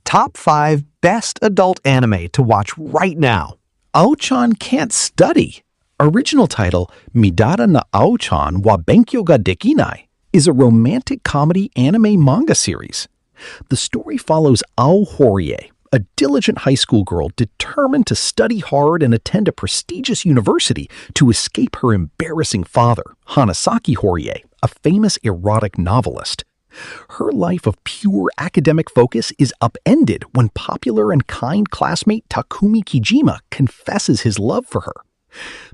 Top 5 Best Adult Anime to Watch Right Now. Ao-chan Can't Study. Original title, Midara na Ao-chan wa Benkyo ga Dekinai, is a romantic comedy anime manga series. The story follows Ao Horie, a diligent high school girl determined to study hard and attend a prestigious university to escape her embarrassing father, Hanasaki Horie, a famous erotic novelist. Her life of pure academic focus is upended when popular and kind classmate Takumi Kijima confesses his love for her.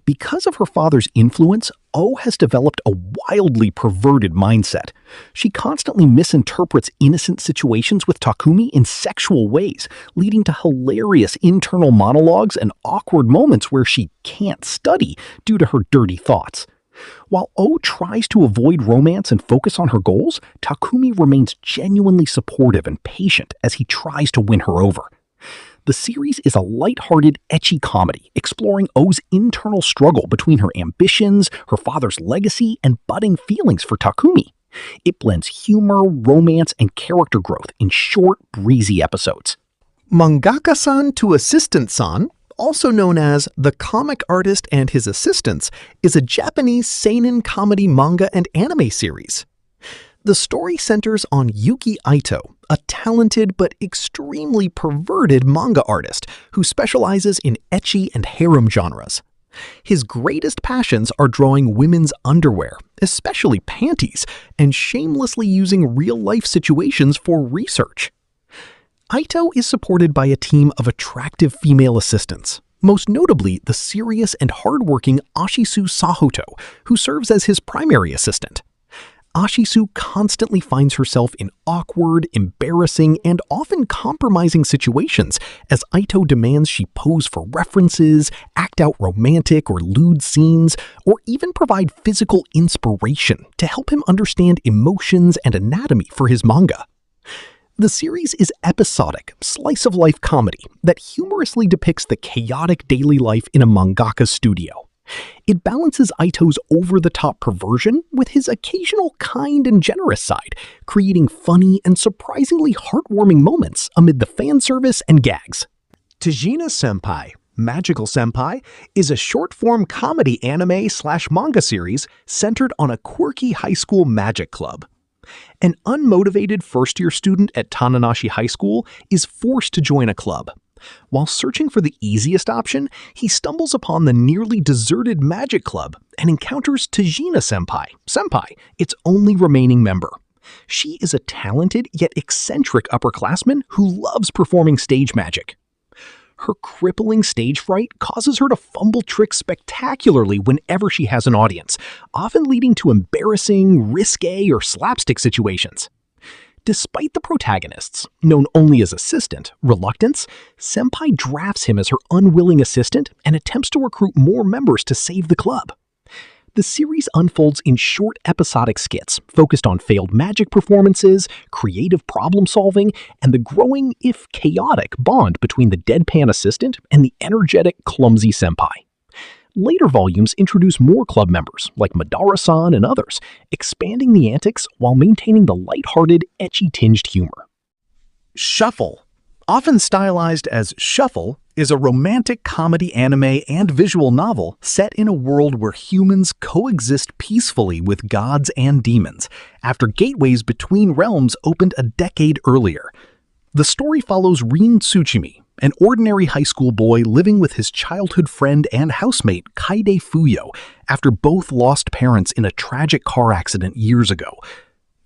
Because of her father's influence, O has developed a wildly perverted mindset. She constantly misinterprets innocent situations with Takumi in sexual ways, leading to hilarious internal monologues and awkward moments where she can't study due to her dirty thoughts. While O tries to avoid romance and focus on her goals, Takumi remains genuinely supportive and patient as he tries to win her over. The series is a light-hearted, ecchi comedy exploring O's internal struggle between her ambitions, her father's legacy, and budding feelings for Takumi. It blends humor, romance, and character growth in short, breezy episodes. Mangaka-san to Assistant-san, also known as The Comic Artist and His Assistants, is a Japanese seinen comedy manga and anime series. The story centers on Yuki Aito, a talented but extremely perverted manga artist who specializes in ecchi and harem genres. His greatest passions are drawing women's underwear, especially panties, and shamelessly using real-life situations for research. Aito is supported by a team of attractive female assistants, most notably the serious and hardworking Ashisu Sahoto, who serves as his primary assistant. Ashisu constantly finds herself in awkward, embarrassing, and often compromising situations as Aito demands she pose for references, act out romantic or lewd scenes, or even provide physical inspiration to help him understand emotions and anatomy for his manga. The series is episodic, slice-of-life comedy that humorously depicts the chaotic daily life in a mangaka studio. It balances Aito's over-the-top perversion with his occasional kind and generous side, creating funny and surprisingly heartwarming moments amid the fan service and gags. Tajina Senpai, Magical Senpai, is a short-form comedy anime/manga series centered on a quirky high school magic club. An unmotivated first-year student at Tananashi High School is forced to join a club. While searching for the easiest option, he stumbles upon the nearly deserted magic club and encounters Tajina Senpai, its only remaining member. She is a talented yet eccentric upperclassman who loves performing stage magic. Her crippling stage fright causes her to fumble tricks spectacularly whenever she has an audience, often leading to embarrassing, risque, or slapstick situations. Despite the protagonist's, known only as assistant, reluctance, Senpai drafts him as her unwilling assistant and attempts to recruit more members to save the club. The series unfolds in short episodic skits focused on failed magic performances, creative problem-solving, and the growing, if chaotic, bond between the deadpan assistant and the energetic, clumsy senpai. Later volumes introduce more club members, like Madara-san and others, expanding the antics while maintaining the lighthearted, ecchi-tinged humor. Shuffle, often stylized as Shuffle, is a romantic comedy anime and visual novel set in a world where humans coexist peacefully with gods and demons, after gateways between realms opened a decade earlier. The story follows Rin Tsuchimi, an ordinary high school boy living with his childhood friend and housemate Kaide Fuyo after both lost parents in a tragic car accident years ago.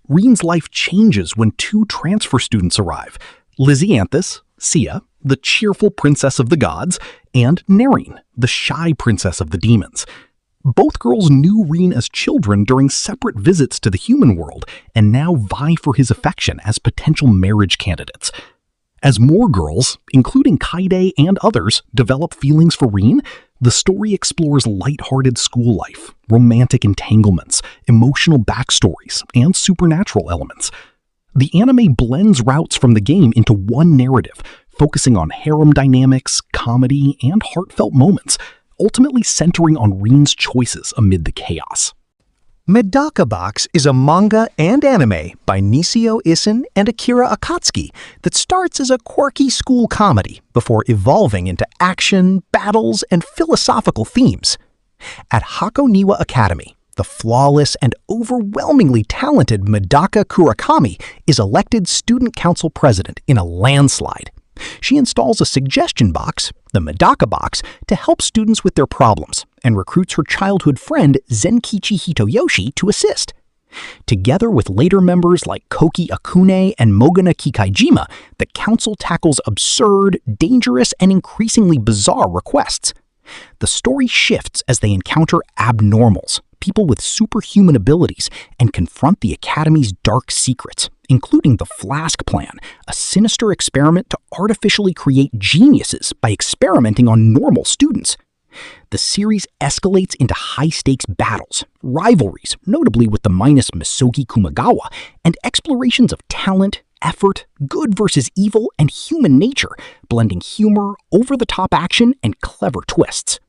Rin's life changes when two transfer students arrive, Lizzianthus, Sia, the cheerful princess of the gods, and Nerine, the shy princess of the demons. Both girls knew Rin as children during separate visits to the human world and now vie for his affection as potential marriage candidates. As more girls, including Kaide and others, develop feelings for Rin, the story explores lighthearted school life, romantic entanglements, emotional backstories, and supernatural elements. The anime blends routes from the game into one narrative, focusing on harem dynamics, comedy, and heartfelt moments, ultimately centering on Rin's choices amid the chaos. Medaka Box is a manga and anime by Nisio Isin and Akira Akatsuki that starts as a quirky school comedy before evolving into action, battles, and philosophical themes. At Hakoniwa Academy, the flawless and overwhelmingly talented Medaka Kurakami is elected student council president in a landslide. She installs a suggestion box, the Medaka Box, to help students with their problems, and recruits her childhood friend Zenkichi Hitoyoshi to assist. Together with later members like Koki Akune and Mogana Kikaijima, the council tackles absurd, dangerous, and increasingly bizarre requests. The story shifts as they encounter abnormals, people with superhuman abilities, and confront the Academy's dark secrets, including the Flask Plan, a sinister experiment to artificially create geniuses by experimenting on normal students. The series escalates into high-stakes battles, rivalries, notably with the Misogi Kumagawa, and explorations of talent, effort, good versus evil, and human nature, blending humor, over-the-top action, and clever twists.